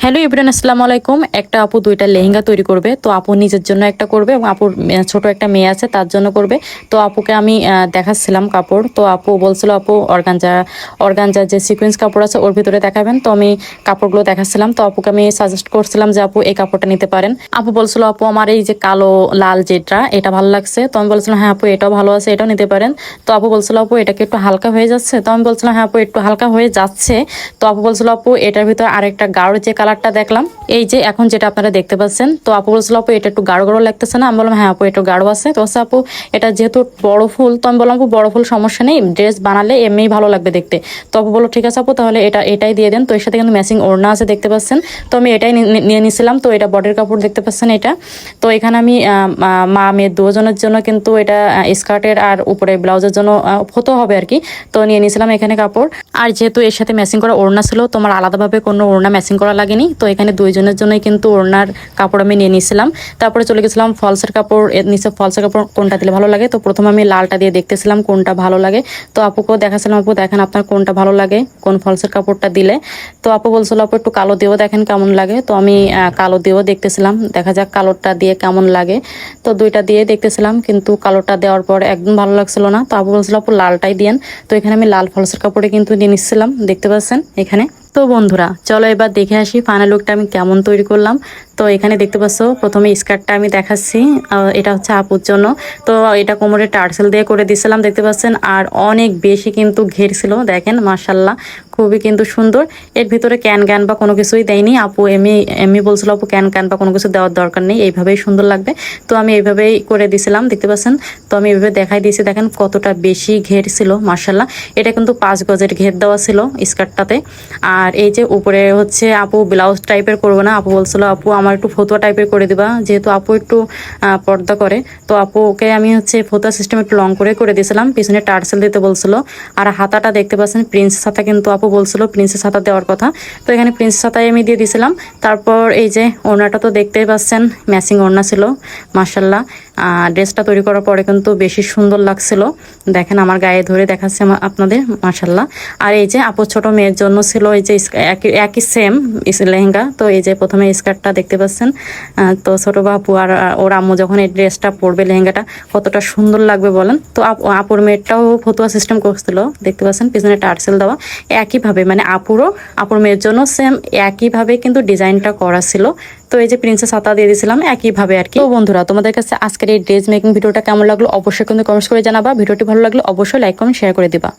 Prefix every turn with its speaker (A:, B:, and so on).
A: Hello everyone, আসসালামু আলাইকুম। একটা আপু দুইটা লেহেঙ্গা তৈরি করবে। তো আপু নিজের জন্য একটা করবে এবং আপুর ছোট একটা মেয়ে আছে তার জন্য করবে। তো আপুকে আমি দেখাচ্ছিলাম কাপড়। তো আপু বলছিল আপু অর্গানজার যে সিকোয়েন্স কাপড় আছে ওর ভিতরে দেখাবেন। তো আমি কাপড়গুলো দেখাচ্ছিলাম। তো আপুকে আমি সাজেস্ট করছিলাম যে আপু এই কাপড়টা নিতে পারেন। আপু বলছিল আপু আমার এই যে কালো লাল যেটা এটা ভালো লাগছে। তো আমি বলছিলাম হ্যাঁ আপু এটাও ভালো আছে, এটাও নিতে পারেন। তো আপু বলছিল আপু এটা কি একটু হালকা হয়ে যাচ্ছে? তো আমি বলছিলাম হ্যাঁ আপু একটু হালকা হয়ে যাচ্ছে। তো আপু বলছিল আপু এটার ভিতরে আরেকটা গাঢ় যে কালারটা দেখলাম, এই যে এখন যেটা আপনারা দেখতে পাচ্ছেন। তো আপু বলছিল আপু এটা একটু গাঢ় গাঢ় লাগতেছে না? আমি বললাম হ্যাঁ আপু একটু গাঢ় আছে। তো আপু এটা যেহেতু বড় ফুল, তো আমি বললাম আপু বড় ফুল সমস্যা নেই, ড্রেস বানালে এমনিই ভালো লাগবে দেখতে। তো আপু বললো ঠিক আছে আপু তাহলে এটাই দিয়ে দেন। তো এর সাথে কিন্তু ম্যাচিং ওড়না আছে দেখতে পাচ্ছেন। তো আমি এটাই নিয়ে নিয়েছিলাম। তো এটা বডির কাপড় দেখতে পাচ্ছেন এটা। তো এখানে আমি মা মেয়ে দুজনের জন্য কিন্তু এটা স্কার্টের আর উপরে ব্লাউজের জন্য হতে হবে আর কি। তো নিয়ে নিয়েছিলাম এখানে কাপড়। আর যেহেতু এর সাথে ম্যাচিং করা ওড়না ছিল, তোমার আলাদাভাবে কোনো ওড়না ম্যাচিং করা লাগেনি। তো এখানে দুইজনের জন্যই কিন্তু ওড়নার কাপড় আমি নিয়ে নিয়েছিলাম। তারপরে চলে গেছিলাম ফলসের কাপড়। এর নিচে ফলসের কাপড় কোনটা দিলে ভালো লাগে। তো প্রথমে আমি লালটা দিয়ে দেখতেছিলাম কোনটা ভালো লাগে। তো আপুকেও দেখাছিলাম আপু দেখেন আপনার কোনটা ভালো লাগে, কোন ফলসের কাপড়টা দিলে। তো আপু বলছিল আপু একটু কালো দিয়েও দেখেন কেমন লাগে। তো আমি কালো দিয়েও দেখতেছিলাম, দেখা যাক কালোটা দিয়ে কেমন লাগে। তো দুইটা দিয়ে দেখতেছিলাম, কিন্তু কালোটা দেওয়ার পর একদম ভালো লাগছিল না। তো আপু বলছিল আপু লালটাই দিয়েন। তো এখানে আমি লাল ফলসের কাপড়ে কিন্তু নিয়ে নিচ্ছিলাম, দেখতে পাচ্ছেন এখানে। তো বন্ধুরা চলো এবার দেখে আসি ফাইনাল লুকটা আমি কেমন তৈরি করলাম। তো এখানে দেখতে পাচ্ছ প্রথমে স্কার্টটা আমি দেখাচ্ছি, এটা হচ্ছে আপুর জন্য। তো এটা কোমরে টার্সেল দিয়ে করে দিয়েছিলাম দেখতে পাচ্ছেন। আর অনেক বেশি কিন্তু ঘের ছিল, দেখেন মাশাল্লাহ খুবই কিন্তু সুন্দর। এর ভিতরে ক্যান বা কোনো কিছুই দেয়নি আপু। এমনি এমনি বলছিল আপু ক্যান বা কোনো কিছু দেওয়ার দরকার নেই, এইভাবেই সুন্দর লাগবে। তো আমি এইভাবেই করে দিয়েছিলাম দেখতে পাচ্ছেন। তো আমি এইভাবে দেখাই দিয়েছি, দেখেন কতটা বেশি ঘের ছিল মাশাল্লাহ। এটা কিন্তু 5 গজের ঘের দেওয়া ছিল স্কার্টটাতে। আর এই যে উপরে হচ্ছে আপু ব্লাউজ টাইপের করবো না, আপু বলছিল আপু আমার একটু ফতুয়া টাইপের করে দিবা, যেহেতু আপু একটু পর্দা করে। তো আপুকে আমি হচ্ছে ফতুয়া সিস্টেম একটু লং করে দিয়েছিলাম, পিছনে টার্সেল দিতে বলছিল। আর হাতাটা দেখতে পাচ্ছেন প্রিন্সেস হাতা, কিন্তু আপু বলছিল প্রিন্সেস হাতা দেওয়ার কথা। তো এখানে প্রিন্সেস হাতায় আমি দিয়ে দিয়েছিলাম। তারপর এই যে ওড়নাটা তো দেখতেই পাচ্ছেন, ম্যাচিং ওড়না ছিল মাশাল্লাহ। ড্রেসটা তৈরি করার পরে কিন্তু বেশি সুন্দর লাগছিল, দেখেন আমার গায়ে ধরে দেখাচ্ছে আপনাদের মাশাল্লাহ। আর এই যে আপুর ছোট মেয়ের জন্য ছিল এই যে একই সেম লেহেঙ্গা। তো এই যে প্রথমে স্কার্টটা দেখতে পাচ্ছেন। তো ছোট বাপু আর ওর আম্মু যখন এই ড্রেসটা পরবে লেহেঙ্গাটা কতটা সুন্দর লাগবে বলেন। তো আপুর মেয়েরটাও ফতুয়া সিস্টেম করছিল দেখতে পাচ্ছেন, পিছনে টার্সেল দেওয়া একইভাবে, মানে আপুর মেয়ের জন্য সেম একইভাবে কিন্তু ডিজাইনটা করা ছিল। তো এই যে প্রিন্সেস হাতা দিয়ে দিয়েছিলাম একইভাবে আর কি। তো বন্ধুরা তোমাদের কাছে আজকের এই ড্রেস মেকিং ভিডিওটা কেমন লাগলো অবশ্যই কিন্তু কমেন্টস করে জানাবা। ভিডিওটি ভালো লাগলে অবশ্যই লাইক কমেন্ট শেয়ার করে দিবা।